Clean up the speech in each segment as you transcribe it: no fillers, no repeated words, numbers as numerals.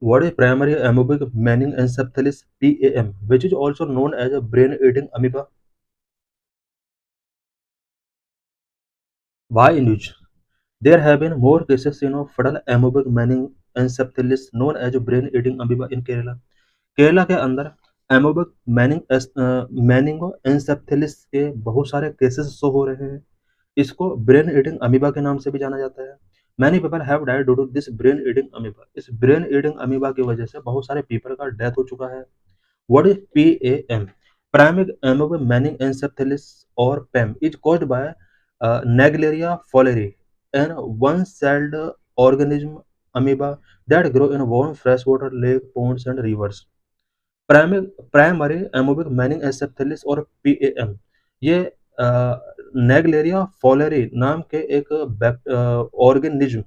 What is primary amoebic meningencephalus (PAM), which is also known as a brain-eating amoeba? Why in which? There have been more cases of fetal amoebic meningencephalus known as brain-eating amoeba in Kerala. Kerala के अंदर amoebic मेनिंगोएन्सेफेलिस के बहुत सारे cases show हो रहे हैं। इसको brain eating amoeba के नाम से भी जाना जाता है। Many people have died due to this brain eating amoeba. इस ब्रेन ईटिंग अमीबा की वजह से बहुत सारे पीपल का डेथ हो चुका है। What is PAM? Primary amoebic meningoencephalitis और PAM is caused by Naegleria fowleri, an one-celled organism amoeba that grow in warm freshwater lake, ponds and rivers. Primary amoebic meningoencephalitis और PAM ये नेग्लेरिया फॉलेरी नाम के एक ऑर्गेनिज्म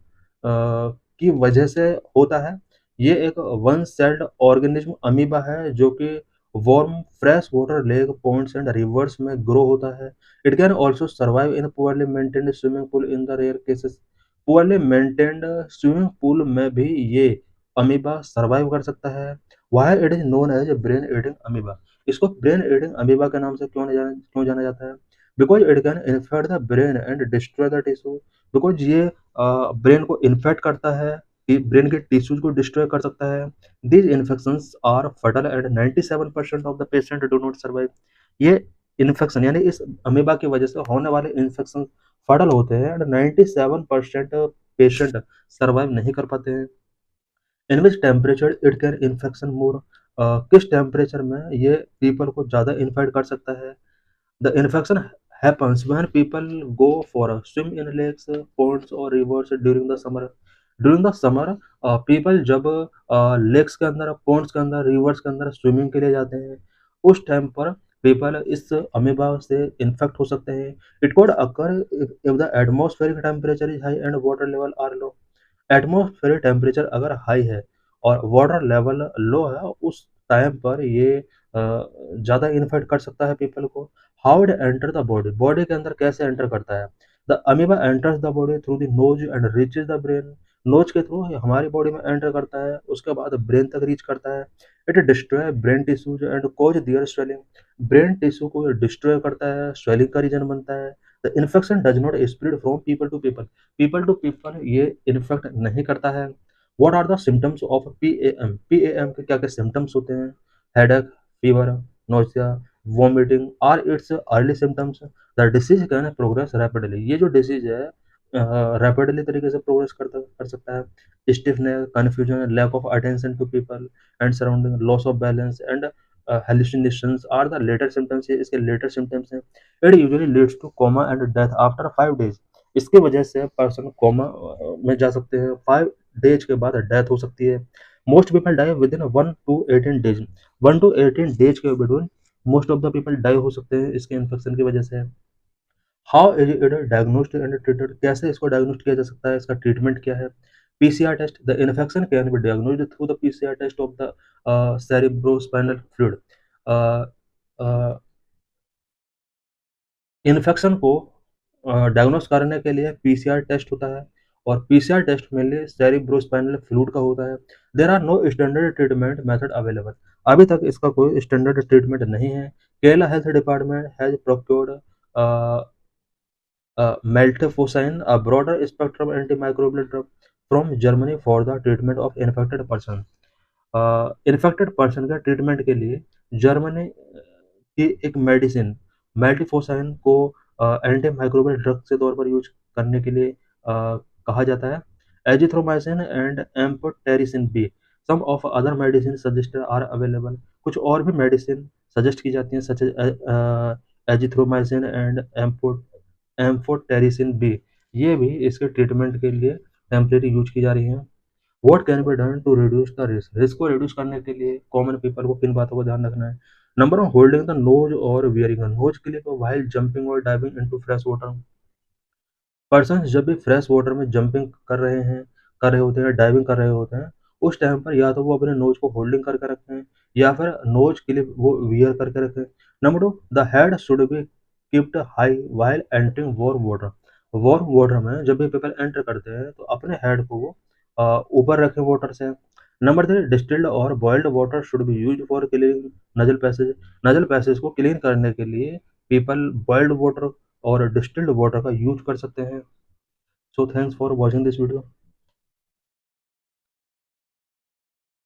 की वजह से होता है। ये एक वन सेल्ड ऑर्गेनिज्म अमीबा है जो कि warm fresh water lake ponds and rivers में ग्रो होता है। It can also survive in poorly maintained swimming pool in the rare cases. Poorly maintained swimming pool में भी ये अमीबा सर्वाइव कर सकता है। Why it is known as brain eating amoeba? इसको ब्रेन ईटिंग अमीबा के नाम से क्यों जाना जाता है? Because it can infect the brain and destroy the tissue. Because ये ब्रेन को इन्फेक्ट करता है, ब्रेन के टिश्यूज को डिस्ट्रॉय कर सकता है। दीज इन्फेक्शंस आर फटल and 97% of the patient do not survive. ये इन्फेक्शन यानी इस अमीबा की वजह से होने वाले इन्फेक्शन फटल होते हैं एंड 97% पेशेंट सर्वाइव नहीं कर पाते हैं। In which temperature it can infection more? किस टेम्परेचर में ये पीपल को ज़्यादा इन्फेक्ट कर सकता है? The infection happens when people go for a swim in lakes, ponds or rivers during the summer. During the summer, people जब lakes के अंदर, ponds के अंदर, rivers के अंदर स्विमिंग के लिए जाते हैं, उस टाइम पर पीपल इस अमीबा से इन्फेक्ट हो सकते हैं। It could occur if the atmospheric temperature is high and water level are low. Atmospheric temperature अगर हाई है और वाटर लेवल लो है, उस टाइम पर ये ज़्यादा इन्फेक्ट कर सकता है पीपल को। How it enter the body? Body के अंदर कैसे एंटर करता है? The amoeba enters the body through the nose and reaches the brain. Nose के थ्रू हमारी बॉडी में एंटर करता है, उसके बाद ब्रेन तक रीच करता है। It destroy brain tissues and cause their swelling. Brain tissue को डिस्ट्रॉय करता है, स्वेलिंग का रीजन बनता है। The infection does not spread from people to people ये इन्फेक्ट नहीं करता है। What are the symptoms of PAM? PAM के क्या क्या सिम्टम्स होते हैं? Headache, fever, nausea, vomiting are its early symptoms. The disease can progress rapidly. ये जो डिसीज है रैपिडली तरीके से प्रोग्रेस कर सकता है। Stiffness, confusion, lack of attention to people and surrounding, loss of balance and hallucinations are the later symptoms. ये इसके लेटर सिम्टम्स हैं। It usually leads to coma and death after 5 days। इसकी वजह से पर्सन कोमा में जा सकते हैं। 5 days के बाद डेथ हो सकती है। Most people die within 1 to 18 days। 1 to 18 days के between most of the people die हो सकते हैं इसके इन्फेक्शन की वजह से। How is it diagnosed and treated? कैसे इसको डायग्नोस्ट किया जा सकता है? इसका ट्रीटमेंट क्या है? PCR test. The infection can be diagnosed through the PCR test of the cerebrospinal fluid. Infection को डायग्नोस करने के लिए PCR टेस्ट होता है और PCR test mainly cerebrospinal fluid का होता है। There are no standard treatment method available. अभी तक इसका कोई स्टैंडर्ड ट्रीटमेंट नहीं है। Kerala health department has procured miltefosine, a broader spectrum antimicrobial drug from Germany for the treatment of infected person। Infected person के ट्रीटमेंट के लिए जर्मनी की एक मेडिसिन मेल्टिफोसाइन को एंटी माइक्रोबियल ड्रग के तौर पर यूज करने के लिए कहा जाता है। Azithromycin and amphotericin B. Some of other medicine suggested are available. कुछ और भी मेडिसिन सजेस्ट की जाती हैं such azithromycin and amphotericin B. ये भी इसके ट्रीटमेंट के लिए टेम्परेरी यूज की जा रही हैं। What can be done to reduce the risk? Risk को रिड्यूस करने के लिए कॉमन पीपल को किन बातों का ध्यान रखना है? Number one, holding the nose और वियरिंग द नोज के लिए तो व्हाइल जंपिंग और diving into fresh water. Person जब भी फ्रेश वाटर में जंपिंग कर रहे होते हैं, डाइविंग कर रहे होते हैं, उस टाइम पर या तो वो अपने नोज को होल्डिंग करके रखें या फिर नोज के लिए वो वियर करके रखें। Number two, the head should be keeped high while entering warm water. Warm water में जब भी पीपल एंटर करते हैं तो अपने हेड को वो ऊपर रखें वाटर से। नंबर 3, डिस्टिल्ड और boiled water should be used for cleaning नज़ल passage. नज़ल passage को क्लीन करने के लिए पीपल बॉइल्ड वाटर और डिस्टिल्ड वाटर का यूज़ कर सकते हैं। So thanks for watching this video.